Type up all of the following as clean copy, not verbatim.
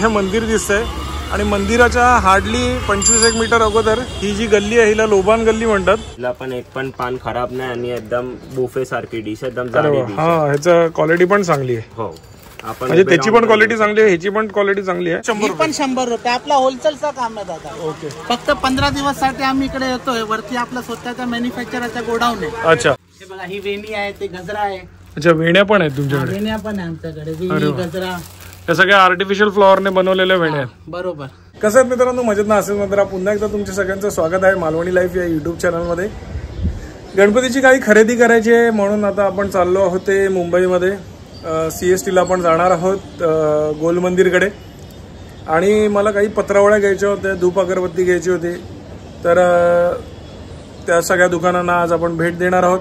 इथे मंदिर दिसतंय आणि मंदिराच्या हार्डली 25-1 मीटर अगोदर ही जी गल्ली आहे हिला लोबान गल्ली म्हणतात. हिला पण एक पण पान खराब नाही आणि एकदम बुफे सारखी डिश एकदम जाडी डिश. हा, ह्याचा क्वालिटी पण चांगली आहे. हो, आपण म्हणजे त्याची पण क्वालिटी चांगली आहे, ह्याची पण क्वालिटी चांगली आहे. 100 रुपये आपला होलसेलचा काम आहे दादा. ओके. फक्त 15 दिवसासाठी आम्ही इकडे येतोय. वरती आपला स्वतःचा मॅन्युफॅक्चरचा गोडाऊन आहे. अच्छा. हे बघा, ही वेणी आहे, ते गजरा आहे. अच्छा, वेण्या पण आहेत तुमच्याकडे? वेण्या पण आहे आमच्याकडे. वेणी, गजरा, या सगळ्या आर्टिफिशियल फ्लॉवरने बनवलेल्या वेण्या. बरोबर. कसं आहेत मित्रांनो, मजेत ना असेल मात्र पुन्हा एकदा तुमच्या सगळ्यांचं स्वागत आहे मालवणी लाईफ या युट्यूब चॅनलमध्ये. गणपतीची काही खरेदी करायची आहे म्हणून आता आपण चाललो आहोत ते मुंबईमध्ये. CSTला आपण जाणार आहोत गोल मंदिरकडे. आणि मला काही पत्रावळ्या घ्यायच्या होत्या, धूप अगरबत्ती घ्यायची होती. तर त्या सगळ्या दुकानांना आज आपण भेट देणार आहोत.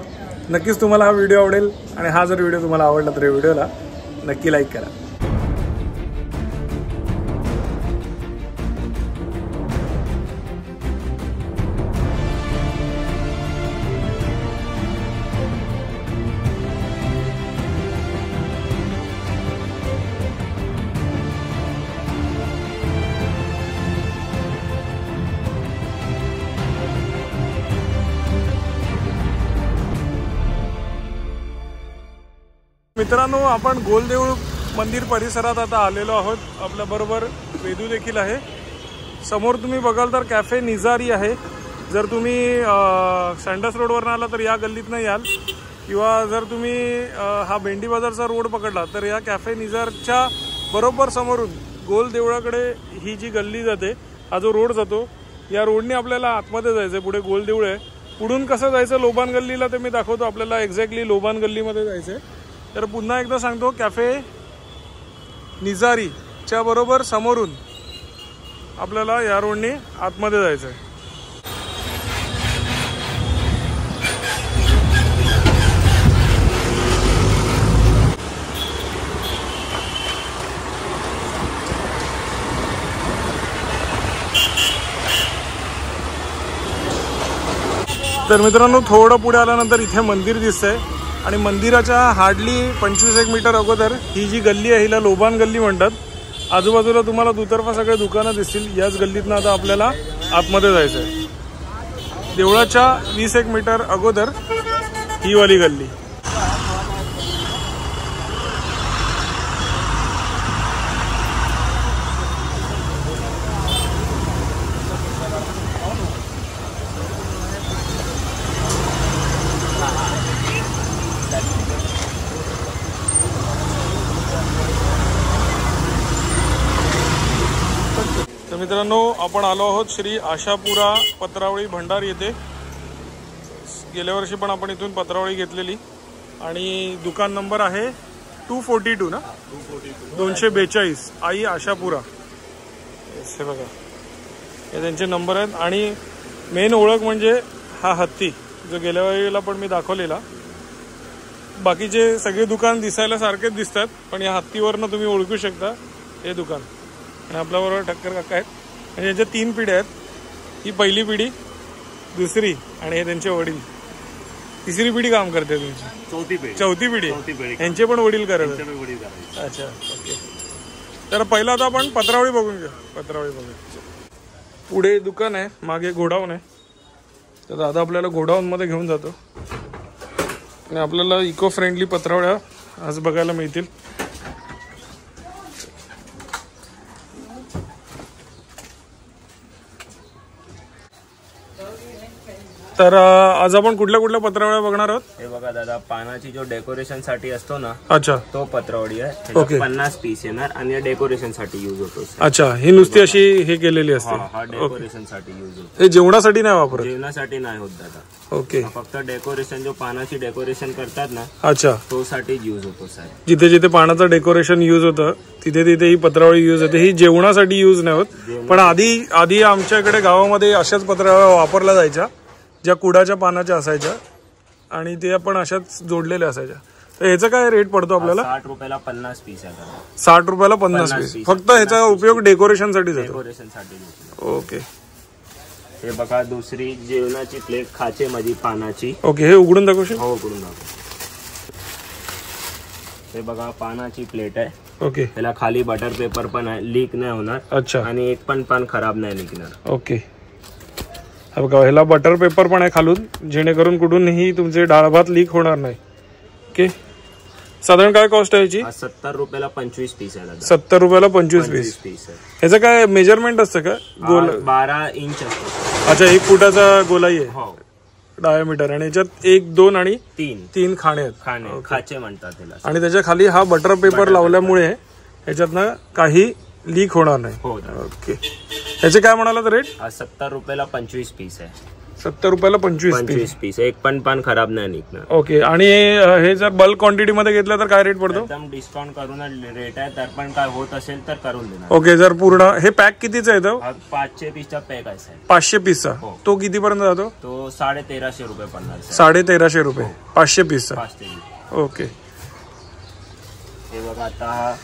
नक्कीच तुम्हाला हा व्हिडिओ आवडेल आणि हा जर व्हिडिओ तुम्हाला आवडला तर व्हिडिओला नक्की लाईक करा. मित्रांनो, आपण गोलदेऊळ मंदिर परिसरात आता आलेलो आहोत. आपल्या बरोबर वेदू देखील आहे. समोर तुम्ही बघाल तर कॅफे निजारी आहे. जर तुम्ही सँडस रोडवरून आला तर या गल्लीतनं याल, किंवा जर तुम्ही हा भेंडी बाजारचा रोड पकडला तर या कॅफे निजारच्या बरोबर समोरून गोलदेवळाकडे ही जी गल्ली जाते, हा जो रोड जातो, या रोडने आपल्याला आतमध्ये जायचं आहे. पुढे गोलदेऊळ आहे. पुढून कसं जायचं लोबान गल्लीला ते मी दाखवतो आपल्याला. एक्झॅक्टली लोबान गल्लीमध्ये जायचं आहे. तर पुन्हा एकदा सांगतो, कॅफे निजारीच्या बरोबर समोरून आपल्याला या रोडने आतमध्ये जायचं आहे. तर मित्रांनो, थोडं पुढे आल्यानंतर इथे मंदिर दिसतंय आणि मंदिराच्या हार्डली 25-1 मीटर अगोदर ही जी गल्ली आहे हिला लोबान गल्ली म्हणतात. आजूबाजूला तुम्हाला दुतर्फा सगळे दुकानं दिसतील. याच गल्लीतनं आता आपल्याला आतमध्ये जायचं आहे. देवळाच्या 20-1 मीटर अगोदर ही वाली गल्ली. मित्रांनो, आपण आलो आहोत श्री आशापुरा पत्रावळी भंडार येथे. गेल्या वर्षी पण आपण इथून पत्रावळी घेतलेली. आणि दुकान नंबर आहे 242 ना, 242 आई आशापुरा. हे बघा, हे त्यांचे नंबर आहेत. आणि मेन ओळख म्हणजे हा हत्ती, जो गेल्या वेळेला पण मी दाखवलेला. बाकीचे सगळे दुकान दिसायला सारखेच दिसतात, पण या हत्तीवरनं तुम्ही ओळखू शकता हे दुकान. आणि आपल्याबरोबर ठक्कर काका आहेत. आणि यांच्या 3 पिढ्या आहेत. ही पहिली पिढी, दुसरी आणि हे त्यांचे वडील. तिसरी पिढी काम करते तुमची? चौथी पिढी. यांचे पण वडील करत? अच्छा, ओके. तर पहिला आता आपण पत्रावळी बघून घेऊ. पत्रावळी बघूया. पुढे दुकान आहे, मागे गोडाऊन आहे. तर दादा आपल्याला गोडाऊनमध्ये घेऊन जातो आणि आपल्याला इको फ्रेंडली पत्रावळ्या आज बघायला मिळतील. तर आज आपण कुठल्या कुठल्या पत्रावळ्या बघणार आहोत? हे बघा दादा, पानाची जो डेकोरेशन साठी असतो ना, अच्छा, तो पत्रावळी आहे. ओके. 50 पीस येणार आणि डेकोरेशन साठी यूज होतो. अच्छा, ही नुसती अशी हे केलेली असते? हा, डेकोरेशन साठी यूज होतो. हे जेवणासाठी नाही वापरत? जेवणासाठी नाही होत दादा. ओके. फक्त डेकोरेशन, जो पानाची डेकोरेशन करतात ना, अच्छा, तो साठी यूज होतो साहेब. जिथे जिथे पानाचं डेकोरेशन यूज होतं तिथे तिथे ही पत्रावळी यूज होते. ही जेवणासाठी यूज नाही होत. पण आधी आमच्याकडे गावामध्ये अशाच पत्रावळ्या वापरल्या जायच्या, ज्या कुडाच्या पानाच्या असायच्या आणि ते आपण अशाच जोडलेल्या असायच्या. तर ह्याचा काय रेट पडतो आपल्याला? 60 रुपयाला 50 पीस आहे. 60 रुपयाला 50 पीस. फक्त ह्याचा उपयोग डेकोरेशनसाठी जातो? डेकोरेशनसाठी. ओके. हे बघा, दुसरी जेवणाची प्लेट खाचे मध्ये पानाची. ओके, हे उघडून दाखवशील? हो, उघडून दाखव. हे बघा, पानाची प्लेट आहे. ओके. त्याला खाली बटर पेपर पण आहे, लीक नाही होणार. अच्छा. आणि एक पण पान खराब नाही निघणार. ओके. हा बघा, ह्याला बटर पेपर पण आहे खालून, जेणेकरून कुठूनही तुमचे डाळ भात लीक होणार नाही. ओके. साधारण काय कॉस्ट आहे याची? 70 रुपयाला 25 पीस आहे दादा. 70 रुपयाला 25 पीस. ह्याचं काय मेजरमेंट असतं का? गोल 12 इंच असतो. अच्छा, 1 फुटाचा गोलाई आहे. हो. डायमीटर. आणि याच्यात 1, 2 आणि 3 खाणे आहेत. खाचे म्हणतात त्याला. आणि त्याच्या खाली हा बटर पेपर लावल्यामुळे ह्याच्यातनं काही लीक होणार नाही. हो. ओके. ह्याचे काय म्हणाला तर रेट? 70 रुपयाला 25 पीस आहे. 70 रुपयाला 25 पीस. एक पण पान खराब नाही निघणार. ओके. आणि हे जर बल्क क्वांटिटी मध्ये घेतलं तर काय रेट पडतो? एकदम डिस्काउंट करून रेट आहे. तर पण काय होत असेल तर करून देणार. ओके. जर पूर्ण हे पॅक कितीचा येतो? 500 पीसचा पॅक आहे. 500 पीसचा. तो किती पर्यंत जातो? तो 1350 रुपये पडणार. 1350 रुपये 500 पीसचा. 500. ओके. हे बघा, आता हा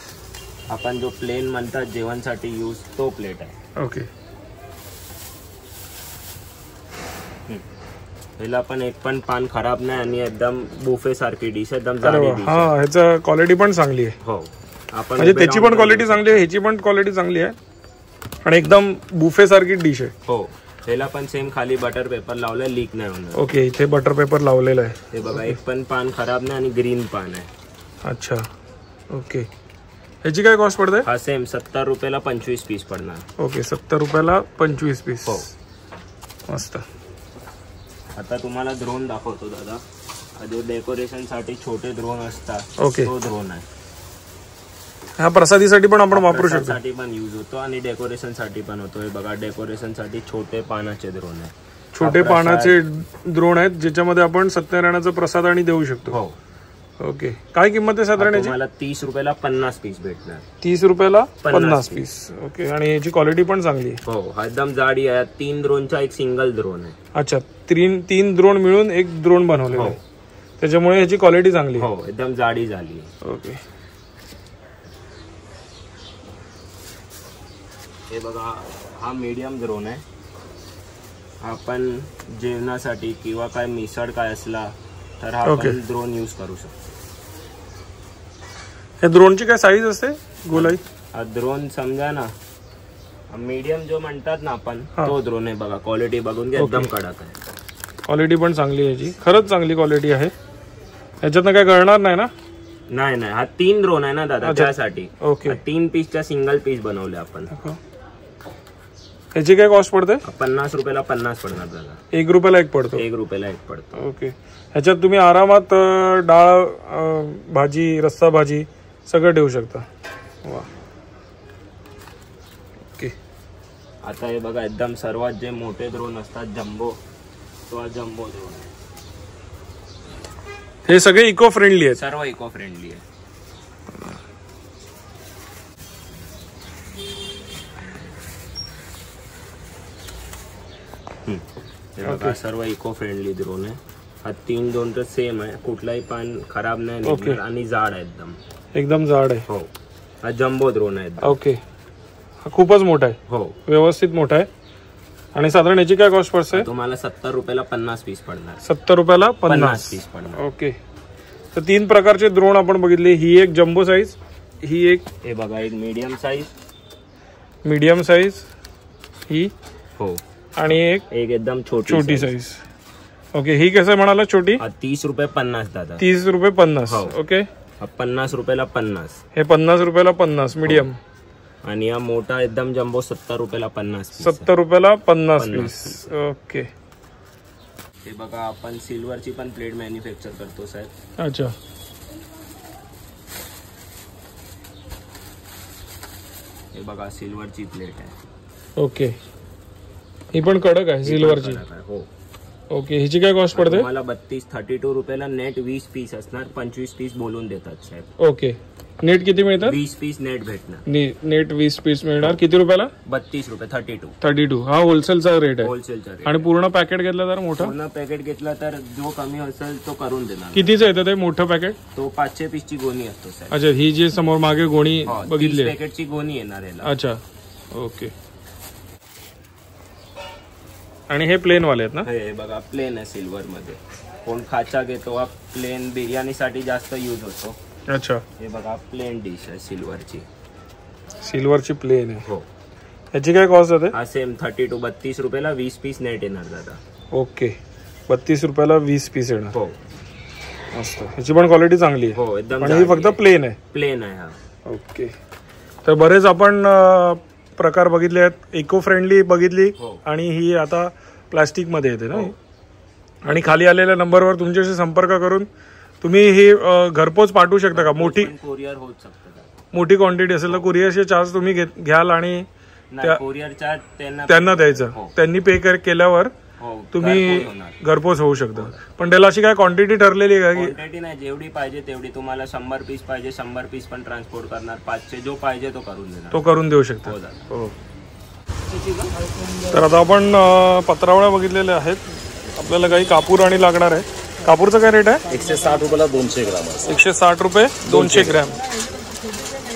आपण जो प्लेन म्हणतात जेवणसाठी यूज, तो प्लेट आहे. ओके. ह्याला पण एक पण पान खराब नाही आणि एकदम बुफे सारखी डिश, एकदम जाडी डिश. हा, ह्याचा क्वालिटी पण चांगली आहे. हो. आपण म्हणजे त्याची पण क्वालिटी चांगली आहे, ह्याची पण क्वालिटी चांगली आहे आणि एकदम बुफे सारखी डिश आहे. हो. ह्याला पण सेम खाली बटर पेपर लावलाय, लीक नाही होणार. ओके. इथे बटर पेपर लावलेला आहे. हे बघा, एक पण पान खराब नाही आणि ग्रीन पान आहे. अच्छा. ओके. ह्याची काय कॉस्ट पडते? हा सेम 70 रुपयाला 25 पीस पडणार. ओके. 70 रुपयाला 25 पीस. हो. मस्त. आता तुम्हाला ड्रोन दाखवतो दादा. जो डेकोरेशन साठी छोटे ड्रोन असतात, ओके. तो ड्रोन आहे. हा प्रसादीसाठी पण आपण वापरू शकतो. साठी पण यूज होतो आणि डेकोरेशन साठी पण होतो. हे बघा, डेकोरेशन साठी छोटे पानाचे ड्रोन आहे. छोटे पानाचे ड्रोन आहेत ज्याच्यामध्ये आपण सत्यनारायणाचा प्रसाद आणि देऊ शकतो. हो. ओके. काय किंमत आहे साधारण याची? तुम्हाला 30 रुपयाला 50 पीस भेटणार. 30 रुपयाला 50 पीस. ओके. आणि याची क्वालिटी पण चांगली आहे. हो. हा एकदम जाडी आहे. 3 ड्रोनचा एक सिंगल ड्रोन आहे. अच्छा. 3 ड्रोन मिळून एक ड्रोन बनवलेला आहे, त्याच्यामुळे याची क्वालिटी चांगली आहे. हो. एकदम जाडी झाली. ओके. हे बघा, हा मीडियम ड्रोन आहे. आपण जेवणासाठी किंवा काय मिसळ काय असला तर हा आपण ड्रोन यूज करू शकतो. हे ड्रोनची काय साईज असते? गोलाई ड्रोन समजा ना, मीडियम जो म्हणतात ना आपण, तो ड्रोन आहे. बघा, क्वालिटी बघून घ्या, एकदम कडक आहे. क्वालिटी पण चांगली आहे याची, खरंच चांगली क्वालिटी आहे. याच्यातनं काय करणार नाही ना? नाही. हा 3 ड्रोन आहे ना दादा, त्यासाठी. ओके. 3 पीसच्या सिंगल पीस बनवले आपण. याची काय कॉस्ट पडते? 50 रुपयाला 50 पडणार दादा. 1 रुपयाला 1 पडतो. 1 रुपयाला 1 पडतो. ओके. ह्याच्यात तुम्ही आरामात डाळ, भाजी, रस्सा भाजी सगळं ठेवू शकता. वा. ओके. आता हे बघा, एकदम सर्वात जे मोठे ड्रोन असतात, जम्बो, तो हा जम्बो ड्रोन आहे. हे सगळे इको फ्रेंडली आहेत. सर्व इको फ्रेंडली आहे. हे बघा, सर्व इको फ्रेंडली ड्रोन आहे. हा 3 ड्रोन तर सेम आहे, कुठलाही पान खराब नाही निघणार आणि जाड आहे, एकदम जाड आहे. हो. हा जम्बो ड्रोन आहे. ओके. हा खूपच मोठा आहे. हो. व्यवस्थित मोठा आहे. आणि साधारण याची काय कॉस्ट पडते? तुम्हाला 70 रुपयाला 50 पीस पडणार. 70 रुपयाला 50 पीस पडणार. ओके. तर 3 प्रकारचे ड्रोन आपण बघितले. ही एक जम्बो साईज, ही एक, हे बघा, एक मीडियम साईज ही, हो, आणि एक एकदम छोटी साईज. ओके. ही कसं म्हणाला? छोटी 30 रुपये 50 दादा. 30 रुपये 50. ओके. 50 रुपयाला 50. हे 50 रुपयाला 50 मीडियम. आणि हा मोठा एकदम जम्बो 70 रुपयाला 50. 70 रुपयाला 50 पीस. ओके. हे बघा, आपण सिल्वरची पण प्लेट मॅन्युफॅक्चर करतो साहेब. अच्छा. हे बघा, सिल्वरची प्लेट आहे. ओके. ही पण कडक आहे, सिल्वरची. हो. ओके. हिची काय कॉस्ट पडते? मला 32 रुपयाला नेट 20 पीस असणार. 25 पीस बोलून देतात साहेब. ओके. नेट किती मिळतात? 20 पीस नेट भेटणार. नेट 20 पीस मिळणार. किती रुपयाला? 32 रुपये. 32. हा होलसेलचा रेट आहे. होलसेलचा रेट. आणि पूर्ण पॅकेट घेतला तर मोठा? पूर्ण पॅकेट घेतला तर जो कमी असेल तो करून देणार. कितीचं येतं ते मोठं पॅकेट? तो 500 पीसची गोणी असतो साहेब. अच्छा. ही जी समोर मागे गोणी बघितली, पॅकेटची गोणी येणार याला. अच्छा. ओके. आणि हे प्लेन वाले आहेत ना? हे बघा, प्लेन आहे सिल्वर मध्ये. कोण खाचा घेतो, हा प्लेन बिर्याणीसाठी जास्त यूज होतो. अच्छा, हे बघा प्लेन डिश आहे सिल्वरची प्लेन आहे. हो. याची काय कॉस्ट जाते? हा सेम 30 to 32 रुपयाला 20 पीस नेट येणार दादा. ओके, 32 रुपयाला 20 पीस येणार. हो, मस्त. याची पण क्वालिटी चांगली आहे. हो एकदम. आणि ही फक्त प्लेन आहे. प्लेन आहे हा. ओके. तर बरेच आपण प्रकार बघितले आहेत. इको फ्रेंडली बघितली आणि ही आता प्लास्टिक मध्ये येते ना. आणि खाली आलेल्या नंबरवर तुमच्याशी संपर्क करून तुम्ही ही घरपोच पाठवू शकता का? कुरिअर होऊ शकतं. मोठी क्वांटिटी असेल तर कुरिअरचे चार्ज तुम्ही घ्याल आणि कुरिअर चार्ज त्यांना द्यायचं. त्यांनी पे केल्यावर तुम्ही घरपोच होऊ शकता. पण त्याला अशी काय क्वांटिटी ठरलेली आहे का? क्वांटिटी नाही, जेवढी पाहिजे तेवढी. तुम्हाला 100 पीस पाहिजे 100 पीस पण ट्रान्सपोर्ट करणार. 500 जो पाहिजे तो करून देणार. तो करून देऊ शकता. हो. तर आता आपण पत्रावळ्या बघितलेल्या आहेत. आपल्याला काही कापूर आणि लागणार आहे. कापूरचा काय रेट आहे? 160 रुपयाला 200 ग्राम. 160 रुपये 200 ग्रॅम.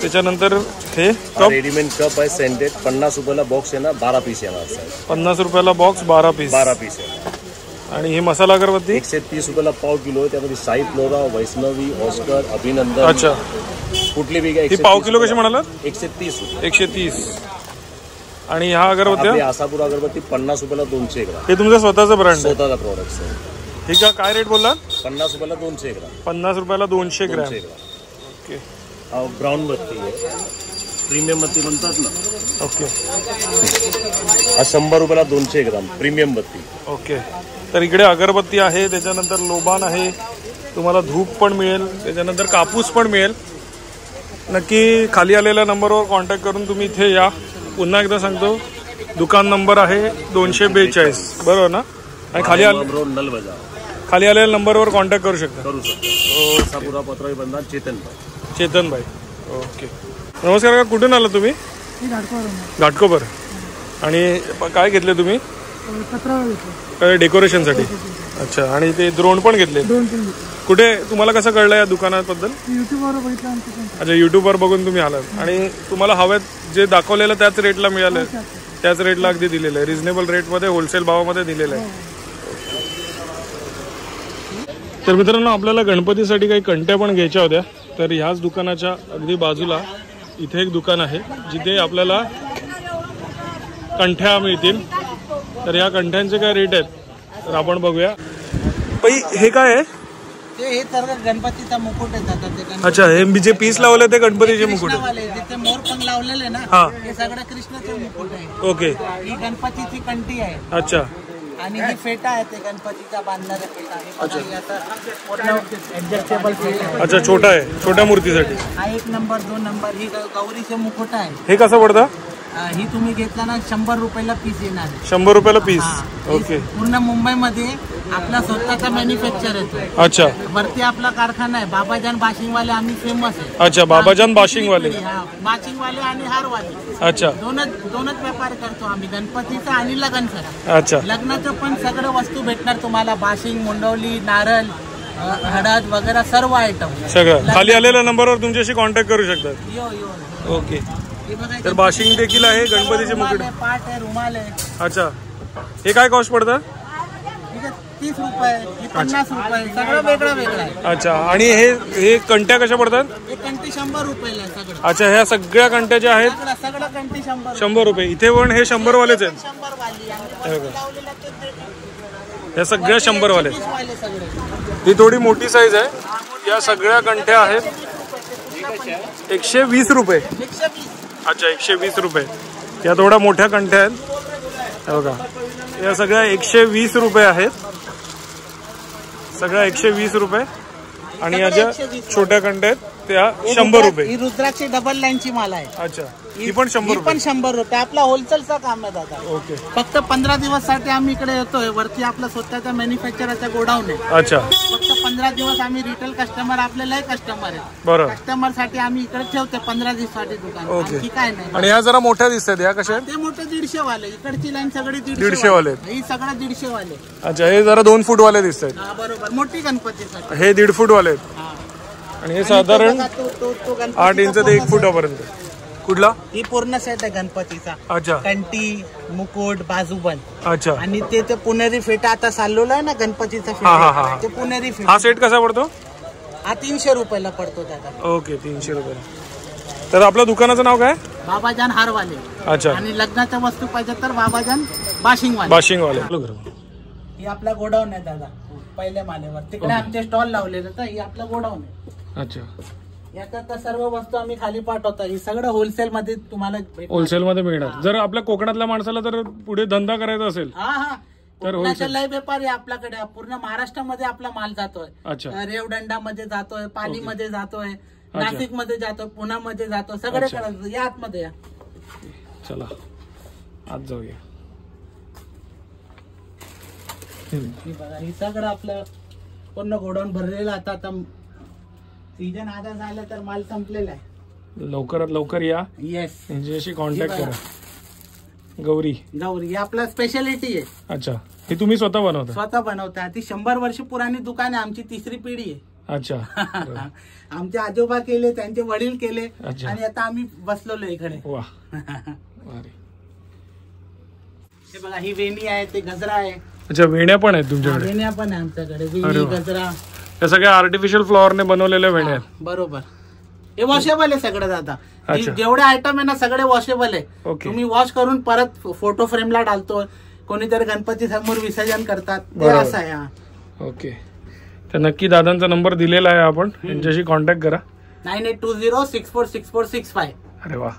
त्याच्यानंतर हे कप रेडीमेड कप आहे सेंटेड 50 रुपयाला बॉक्स येणार. 12 पीस येणार. 50 रुपयाला बॉक्स 12 पीस. येणार. आणि ही मसाला अगरबत्ती 130 रुपयाला पाव किलो. त्यामध्ये साई फ्लोरा, वैष्णवी, ऑस्कर, अभिनंदन. अच्छा, कुठली बी ही पाव किलो कशी म्हणाला? 130 रुपये. 130. आणि ह्या अगरबत्ती आसापूर अगरबत्ती 50 रुपयाला 200 ग्राम. हे तुमचं स्वतःचं ब्रँड? स्वतःचा प्रोडक्ट आहे. ठीक आहे. काय रेट बोलला? 50 रुपयाला 200 ग्राम. 50 रुपयाला 200 ग्रॅम. ओके. ब्राऊन बत्ती आहे, प्रीमियम बत्ती म्हणतात ना. ओके. 100 रुपयाला 200 ग्राम प्रीमियम बत्ती. ओके. तर इकडे अगरबत्ती आहे, त्याच्यानंतर लोबान आहे, तुम्हाला धूप पण मिळेल, त्याच्यानंतर कापूस पण मिळेल. नक्की खाली आलेल्या नंबरवर कॉन्टॅक्ट करून तुम्ही इथे या. पुन्हा एकदा सांगतो, दुकान नंबर आहे 242, बरोबर ना? आणि खाली आलेल्या नंबरवर कॉन्टॅक्ट करू शकता. आसापुरा पत्रावळी बंधा चेतन भाई. ओके. नमस्कार का, कुठून आला तुम्ही? घाटकोपर. आणि काय घेतले तुम्ही? काय डेकोरेशनसाठी? अच्छा. आणि ते ड्रोन पण घेतले? कुठे तुम्हाला कसं कळलं या दुकानाबद्दल? अच्छा, युट्यूबवर बघून तुम्ही आलात. आणि तुम्हाला हव्यात जे दाखवलेलं त्याच रेटला मिळालं? त्याच रेटला अगदी दिलेलं आहे, रिजनेबल रेटमध्ये, होलसेल भावामध्ये दिलेलं आहे. तर मित्रांनो, आपल्याला गणपतीसाठी काही कंट्या पण घ्यायच्या होत्या. तर ह्याच दुकानाच्या अगदी बाजूला इथे एक दुकान आहे जिथे आपल्याला कंठ्या मिळतील. तर या कंठ्यांचे काय रेट आहेत तर आपण बघूया. बाई, हे काय आहे? हे सर्व गणपतीचा मुकुट आहे. अच्छा, हे जे पीस लावले ते गणपतीचे मुकुट आहे. तिथे मोर पण लावलेले ना, हे सगळं कृष्णाचे मुकुट आहे. ओके. ही गणपतीची कंठी आहे. अच्छा. आणि ही फेटा आहे, ते गणपतीचा बांधणारा फेटा. ऍडजस्टेबल फेटा. अच्छा, छोटा आहे, छोट्या मूर्तीसाठी. हा 1 नंबर 2 नंबर. ही गौरीचे मुकुट आहे. हे कसं पडतं? ही तुम्ही घेतला ना 100 रुपयाला पीस येणार. 100 रुपयाला पीस. ओके. पूर्ण मुंबईमध्ये आपला स्वतःचा मॅन्युफॅक्चर येतो. अच्छा. वरती आपला कारखाना आहे. बाबाजान बाशिंगवाले आम्ही फेमस आहे. अच्छा, बाबाजान बाशिंगवाले. बाशिंगवाले आणि हारवाले. अच्छा. दोनच व्यापार करतो आम्ही, गणपतीचा आणि लग्नाचा. अच्छा. लग्नाचं पण सगळं वस्तू भेटणार तुम्हाला. बाशिंग, मुंडवली, नारळ, हळद वगैरे सर्व आयटम सगळं. खाली आलेल्या नंबरवर तुमच्याशी कॉन्टॅक्ट करू शकतात. यो. ओके. तर बाशिंग देखील आहे, गणपतीचे मुकुट, पाट आहे, रुमाल आहे. अच्छा. हे काय कॉस्ट पडतं? 30 रुपये, 50 रुपये, सगळं वेगळं वेगळं आहे. अच्छा. आणि हे कंट्या कशा पडतात? हे कंटी 100 रुपयाला आहे सगळं. अच्छा, ह्या सगळ्या कंट्या ज्या आहेत सगळं कंटी 100 रुपये. इथे पण हे 100 वालेच आहेत. 100 वाली. ह्या सगळ्या 100 वाले. ही थोडी मोठी साईज आहे. या सगळ्या कंठ्या आहेत 120 रुपये. अच्छा, 120 रुपये. या थोड्या मोठ्या कंठ्या आहेत. बघा, या सगळ्या 120 रुपये आहेत. सगळ्या 120 रुपये. आणि या ज्या छोट्या कंठ्या आहेत त्या 100 रुपये. ही रुद्राक्षी डबल लाईनची माला आहे. अच्छा, ही पण 100 रुपये. 100 रुपये. आपला होलसेलचा काम आहे दादा. ओके. फक्त 15 दिवस साठी आम्ही इकडे येतोय. वरती आपला स्वतःचा मॅन्युफॅक्चरचा गोडाऊन आहे. अच्छा. फक्त 15 दिवस आम्ही रिटेल कस्टमर, आपल्यालाही कस्टमर आहे. बरोबर. कस्टमर साठी आम्ही इकडे ठेवतो 15 दिवसासाठी दुकान. ओके. काय नाही. आणि ह्या जरा मोठ्या दिसतात. या कशा आहेत? ते मोठे 150 वाले. इकडची लाईन सगळी 150 वाले. ही सगळं 150 वाले. अच्छा, हे जरा 2 फूट वाले दिसत आहेत. हा, बरोबर. मोठी गणपतीसाठी हे 1.5 फूट वाले आहेत. आणि हे साधारण 8 इंच ते 1 फुटापर्यंत. कुठला? ही पूर्ण सेट आहे गणपतीचा. अच्छा. कंटी, मुकुट, बाजूबंद. अच्छा. आणि ते पुणेरी फेटा आता चाललेला आहे ना गणपतीचा हा. फेटा, ते पुणेरी फेटा. हा सेट कसा पडतो? हा 300 रुपयाला पडतो दादा. ओके 300 रुपये. तर आपल्या दुकानाचं नाव काय? बाबाजान हारवाले. अच्छा. आणि लग्नाच्या वस्तू पाहिजे तर बाबाजान बाशिंगवाले. बाशिंगवाले. ही आपला गोडाऊन आहे दादा, पहिल्या मालेवर. तिकडे आमचे स्टॉल लावलेले तर ही आपलं गोडाऊन आहे. अच्छा. याच्यात सर्व वस्तू आम्ही खाली पाठवतो. ही सगळं होलसेल मध्ये तुम्हाला होलसेल मध्ये मिळणार. जर आपल्या कोकणातल्या माणसाला तर पुढे धंदा करायचा असेल हा तर कोकणाचा लय व्यापारी आपल्याकडे. पूर्ण महाराष्ट्रामध्ये आपला माल जातोय. अच्छा. रेवदंडा मध्ये जातोय, पाली मध्ये जातोय, नाशिक मध्ये जातोय, पुण्यामध्ये जातोय, सगळे करायचं. या आतमध्ये या. चला आज जाऊया. ही बघा, ही सगळं आपलं पूर्ण गोडाऊन भरलेलं. आता सीजन आधा झाला तर माल संपलेला आहे. लवकरात लवकर या. येस. यांच्याशी कॉन्टॅक्ट करा. गौरी ही आपला स्पेशालिटी आहे. अच्छा. हे तुम्ही स्वतः बनवता? स्वतः बनवता. ती 100 वर्ष पुराणी दुकान आहे. आमची 3री पिढी आहे. अच्छा. आमचे आजोबा केले, त्यांचे वडील केले, अच्छा. आणि आता आम्ही बसलेलो इकडे. वा. हे बघा, ही वेणी आहे, ते गजरा आहे. अच्छा, वेण्या पण आहेत तुमच्याकडे? वेण्या पण आहे आमच्याकडे. वेणी, गजरा, या सगळ्या आर्टिफिशियल फ्लॉवरने बनवलेल्या वेण्या आहेत. बरोबर. हे वॉशेबल आहे सगळं दादा. जेवढे आयटम आहे ना सगळे वॉशेबल आहे. तुम्ही वॉश करून परत फोटो फ्रेमला डालतो. कोणीतरी गणपती समोर विसर्जन करतात, ते असं आहे. ओके. तर नक्की दादांचा नंबर दिलेला आहे, आपण यांच्याशी कॉन्टॅक्ट करा. 9820646465. अरे वा.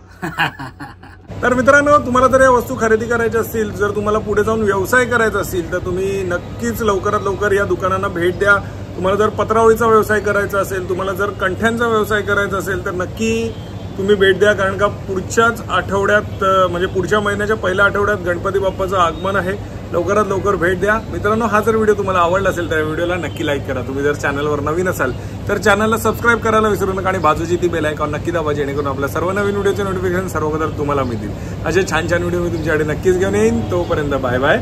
तर मित्रांनो, तुम्हाला जर या वस्तू खरेदी करायच्या असतील, जर तुम्हाला पुढे जाऊन व्यवसाय करायचा असेल, तर तुम्ही नक्कीच लवकरात लवकर या दुकानांना भेट द्या. तुम्हाला जर पत्रावळीचा व्यवसाय करायचा असेल, तुम्हाला जर कंठ्यांचा व्यवसाय करायचा असेल, तर नक्की तुम्ही भेट द्या. कारण का पुढच्याच आठवड्यात, म्हणजे पुढच्या महिन्याच्या पहिल्या आठवड्यात गणपती बाप्पाचं आगमन आहे. लवकरात लवकर भेट द्या. मित्रांनो, हा जर व्हिडिओ तुम्हाला आवडला असेल तर या व्हिडिओला नक्की लाईक करा. तुम्ही जर चॅनलवर नवीन असाल तर चॅनलला सबस्क्राईब करायला विसरू नका आणि बाजूची ती बेल आयकॉन नक्की दाबा, जेणेकरून आपल्या सर्व नवीन व्हिडिओचे नोटिफिकेशन सर्वप्रथम तुम्हाला मिळतील. असे छान छान व्हिडिओ मी तुमच्याकडे नक्कीच घेऊन येईन. तोपर्यंत बाय बाय.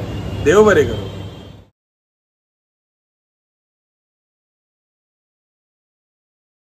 देव बरे करो.